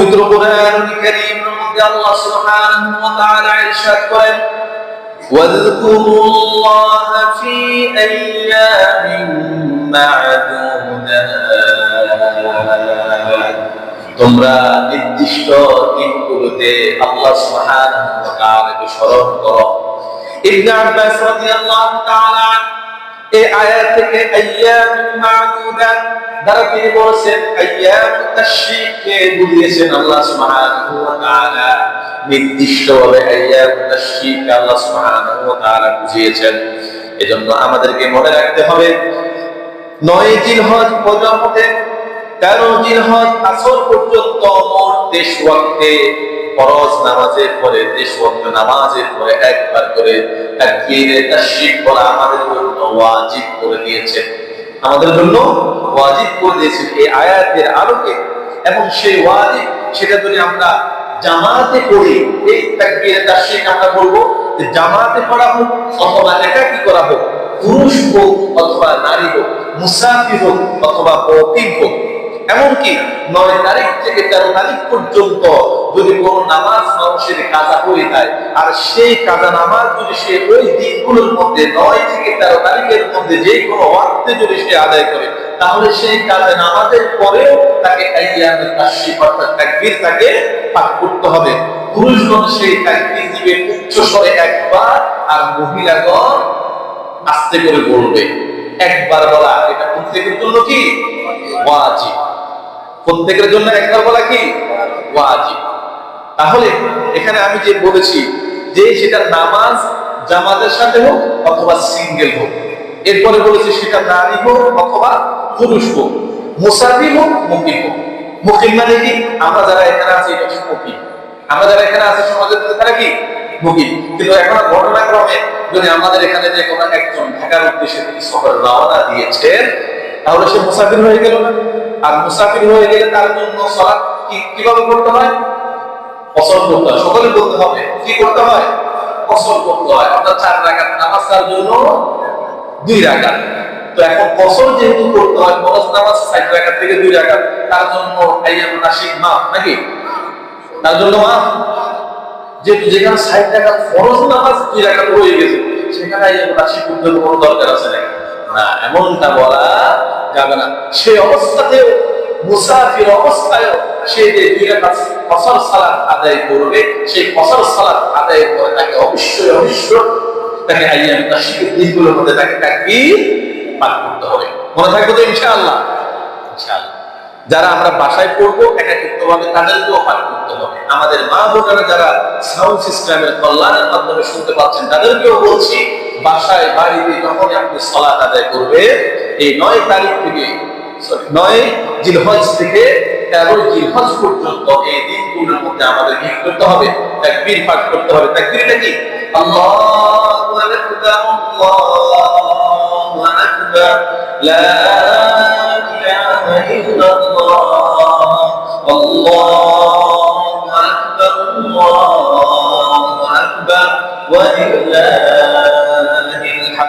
পবিত্র কোরআনুল কারীমের মধ্যে আল্লাহ সুবহানাহু ওয়া তাআলা ইরশাদ করেন ওয়াযকুরুল্লাহা ফি আইয়ামিন মা'দুদাত, তোমরা নির্দিষ্ট দিনগুলোতে আল্লাহ সুবহানাহু ওয়া তাআলাকে স্মরণ করো। ইবনে আব্বাস রাদিয়াল্লাহু তাআলা এই আয়াত থেকে আইয়াম মা'দুদাত দ্বারা তিনি বলেছেন আইয়ামুত তাশরীককে বুঝিয়েছেন আল্লাহ সুবহানাহু ওয়া তাআলা, নির্দিষ্টভাবে আইয়ামুত তাশরীককে আল্লাহ সুবহানাহু ওয়া তাআলা বুঝিয়েছেন। এজন্য আমাদেরকে মনে রাখতে হবে 9 জিলহজ ফজর হতে 13 জিলহজ আসর পর্যন্ত মোট 23 ওয়াক্তে ফরজ নামাজের পরে 23 ওয়াক্ত নামাজের পরে একবার করে তাকবীরে তাশরীক বলা আমাদের জন্য ওয়াজিব করে দিয়েছেন, আমাদের জন্য ওয়াজিব করে দিয়েছেন এই আয়াতের আলোকে। এবং সেই ওয়াজিব সেটা যদি আমরা জামাতে পড়ি, এই তাকবীরে তাশরীক আমরা বলবো যে জামাতে পড়া হোক অথবা একাকী করা হোক, পুরুষ হোক অথবা নারী হোক, মুসাফির হোক অথবা মুকিম হোক, এমনকি 9 তারিখ থেকে 13 তারিখ পর্যন্ত যদি কোনো নামাজ মানুষের কাজা হয়ে যায় আর সেই কাজা নামাজ যদি সে ওই দিনগুলোর মধ্যে 9 থেকে 13 তারিখের মধ্যে যে কোনো ওয়াক্তে যদি সে আদায় করে, তাহলে সেই কাজা নামাজের পরেও তাকে আইয়ামুত তাশরীক অর্থাৎ তাকবীর তাকে পাঠ করতে হবে। পুরুষগণ সেই তাকবীর দিবে উচ্চ স্বরে একবার, আর মহিলাগণ আস্তে করে বলবে। একবার বলা এটা প্রত্যেকের জন্য কি ওয়াজিব, প্রত্যেকের জন্য একবার বলা কি ওয়াজিব। তাহলে এখানে আমি যে বলেছি যে সেটা নামাজ জামাতের সাথে হোক অথবা সিঙ্গেল হোক, এরপরে বলেছি সেটা নারী হোক অথবা পুরুষ হোক, মুসাফির হোক মুকিম হোক। মুকিম মানে কি? আমরা যারা এখানে আছি এটা হচ্ছে মুকিম, আমরা যারা এখানে আছি সমাজের মধ্যে তারা কি মুকিম। কিন্তু এখন ঘটনাক্রমে যদি আমাদের এখানে যে কোনো একজন ঢাকার উদ্দেশ্যে তিনি সফর রওনা দিয়েছেন, তাহলে সে মুসাফির হয়ে গেল না? আর মুসাফির হয়ে গেলে তার জন্য সালাত কিভাবে করতে হয়? ফসল করতে হয়। সকলে বলতে হবে কি করতে হয়? ফসল করতে হয়। অর্থাৎ 4 রাকাত নামাজ তার জন্য 2 রাকাত। তো এখন ফসল যেহেতু করতে হয়, ফরজ নামাজ 4 রাকাত থেকে 2 রাকাত, তার জন্য আইয়ামুত তাশরীক মাফ নাকি? তার জন্য মাফ। যেখানে 60 রাকাত ফরজ নামাজ 2 রাকাত হয়ে গেছে, সেখানে আইয়ামুত তাশরীক করতে কোনো দরকার আছে নাকি? না, এমনটা বলা যাবে না। সেই অবস্থাতেও মুসাফির অবস্থায়ও সে যে 2 রাকাত ফসল সালাত আদায় করবে, সেই ফসল সালাত আদায়ের পরে তাকে অবশ্যই তাকে আইয়ামুত তাশরীকের দিনগুলোর মধ্যে তাকে তাকবীর পাঠ করতে হবে। মনে থাকবে তো ইনশাআল্লাহ? ইনশাআল্লাহ। যারা আমরা বাসায় পড়বো একাকিত্বভাবে তাদেরকেও পাঠ করতে হবে। আমাদের মা বোনেরা যারা সাউন্ড সিস্টেমের কল্যাণের মাধ্যমে শুনতে পাচ্ছেন তাদেরকেও বলছি, বাসায় বাড়িতে যখন আপনি সালাত আদায় করবে, এই 9 তারিখ থেকে 9 জিলহজ থেকে 13 জিলহজ পর্যন্ত এই দিনগুলোর মধ্যে আমাদের কি করতে হবে? তাকবীর পাঠ করতে হবে। তাকবীরটা কি? আল্লাহু আকবার, আল্লাহু আকবার, লা ইলাহা ইল্লাল্লাহ, আল্লাহু আকবার, আল্লাহু আকবার, ওয়া লিল্লাহি